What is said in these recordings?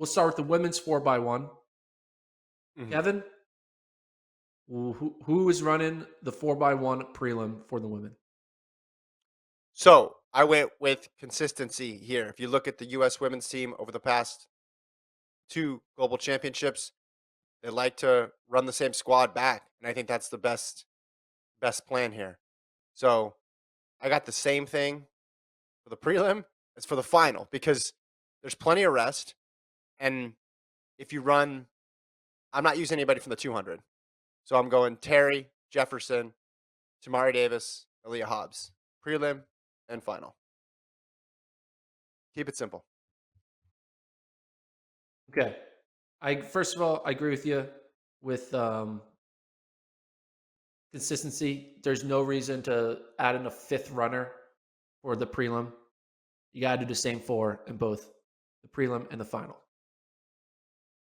we'll start with the women's 4x1. Mhm. Kevin, who is running the 4x1 prelim for the women? So I went with consistency here. If you look at the U.S. women's team over the past two global championships, they like to run the same squad back, and I think that's the best plan here. So I got the same thing for the prelim as for the final because there's plenty of rest, and if you run, I'm not using anybody from the 200, so I'm going Terry Jefferson, Tamari Davis, Aaliyah Hobbs, prelim and final. Keep it simple. Okay. I first of all, I agree with you with consistency. There's no reason to add in a fifth runner for the prelim. You got to do the same four in both the prelim and the final.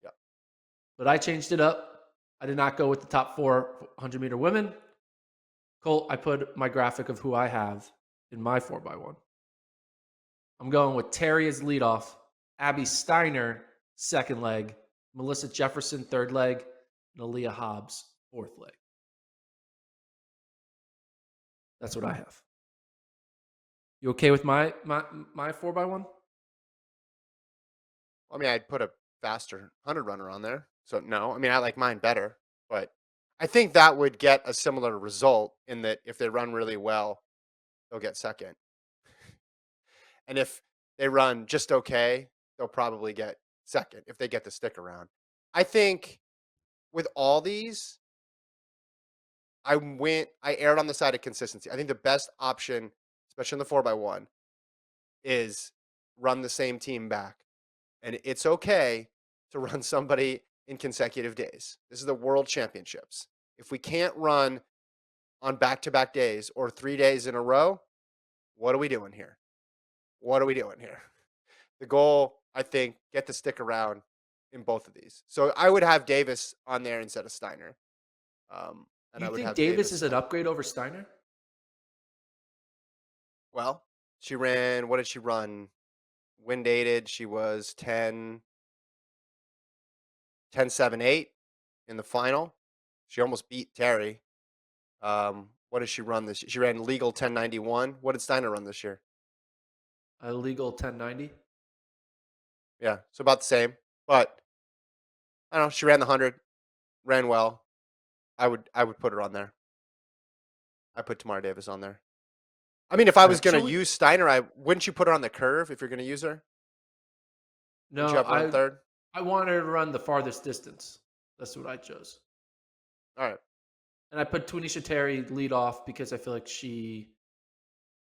Yeah. But I changed it up. I did not go with the top 400-meter women. Colt, I put my graphic of who I have in my 4x1. I'm going with Terry as leadoff, Abby Steiner, second leg, Melissa Jefferson, third leg, and Aaliyah Hobbs, fourth leg. That's what I have. You okay with my 4x1? I mean, I'd put a faster 100 runner on there. So no, I mean, I like mine better, but I think that would get a similar result in that if they run really well, they'll get second. And if they run just okay, they'll probably get second if they get to stick around. I think with all these, I aired on the side of consistency. I think the best option, especially in the 4x1, is run the same team back. And it's okay to run somebody in consecutive days. This is the world championships. If we can't run on back to back days or 3 days in a row, what are we doing here? What are we doing here? The goal, I think, get to stick around in both of these. So I would have Davis on there instead of Steiner. And You I would think have Davis Davis is an upgrade over Steiner? well, she ran, what did she run? Wind dated, she was 10.7.8 in the final. She almost beat Terry. What did she run this year? She ran legal 10.91. What did Steiner run this year? A legal 1090? Yeah, so about the same. But I don't know. She ran the 100, ran well. I would put her on there. I put Tamara Davis on there. I mean, if I All was right. gonna So we use Steiner, I wouldn't you put her on the curve if you're gonna use her? Wouldn't you no, have her on third? I wanted to run the farthest distance. That's what I chose. All right. And I put Tunisha Terry lead off because I feel like she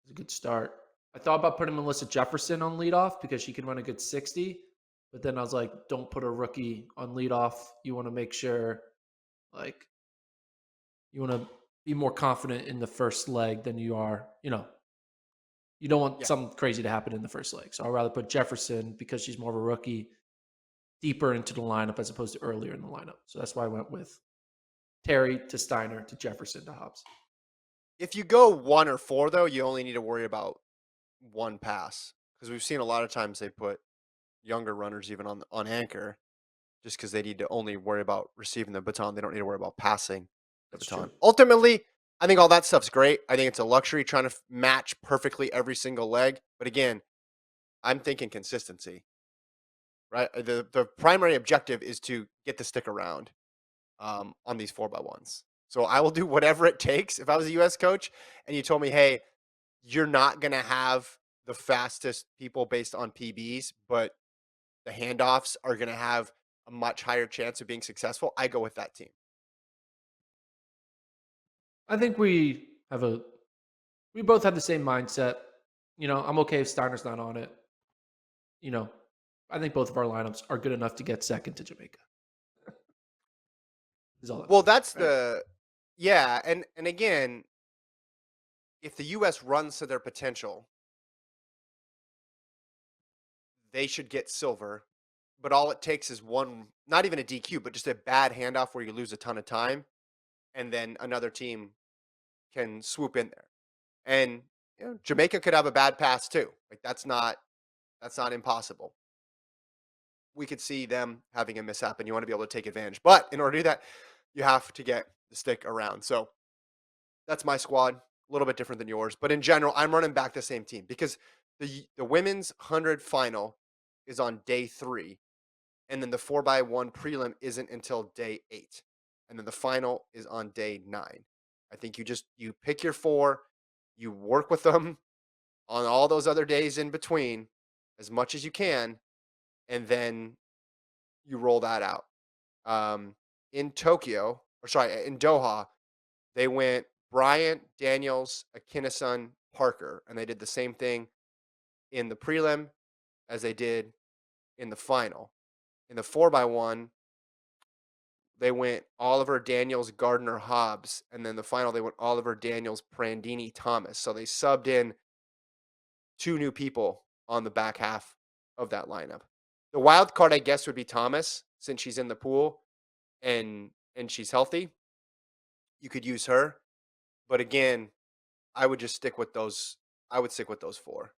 is a good start. I thought about putting Melissa Jefferson on lead off because she can run a good 60, but then I was like, don't put a rookie on lead off. You want to make sure like you want to be more confident in the first leg than you are, you don't want Yeah. something crazy to happen in the first leg. So I'd rather put Jefferson because she's more of a rookie deeper into the lineup as opposed to earlier in the lineup. So that's why I went with Terry to Steiner to Jefferson to Hobbs. If you go 1 or 4, though, you only need to worry about one pass because we've seen a lot of times they put younger runners even on anchor just because they need to only worry about receiving the baton. They don't need to worry about passing the That's true. baton. Ultimately, I think all that stuff's great. I think it's a luxury trying to match perfectly every single leg. But again, I'm thinking consistency, right? The primary objective is to get the stick around on these 4x1s. So I will do whatever it takes. If I was a U.S. coach and you told me, hey, you're not going to have the fastest people based on PBs, but the handoffs are going to have a much higher chance of being successful, I go with that team. I think we both have the same mindset. I'm okay if Steiner's not on it. You know, I think both of our lineups are good enough to get second to Jamaica. Is all that Well, matters, that's right? the yeah, and again, if the US runs to their potential, they should get silver, but all it takes is one, not even a DQ, but just a bad handoff where you lose a ton of time and then another team can swoop in there. And Jamaica could have a bad pass too. Like that's not impossible. we could see them having a mishap, and you want to be able to take advantage. But in order to do that, you have to get the stick around. So that's my squad. A little bit different than yours, but in general, I'm running back the same team because the women's 100 final is on day 3, and then the 4x1 prelim isn't until day 8, and then the final is on day 9. I think you pick your 4, you work with them on all those other days in between as much as you can, and then you roll that out. Um, in Tokyo, or sorry, in Doha, they went Bryant, Daniels, Akinason, Parker, and they did the same thing in the prelim as they did in the final. In the 4x1, they went Oliver, Daniels, Gardner, Hobbs, and then the final they went Oliver, Daniels, Prandini, Thomas. So they subbed in 2 new people on the back half of that lineup. The wild card, I guess, would be Thomas since she's in the pool and she's healthy. You could use her, but again, I would just stick with those. I would stick with those 4.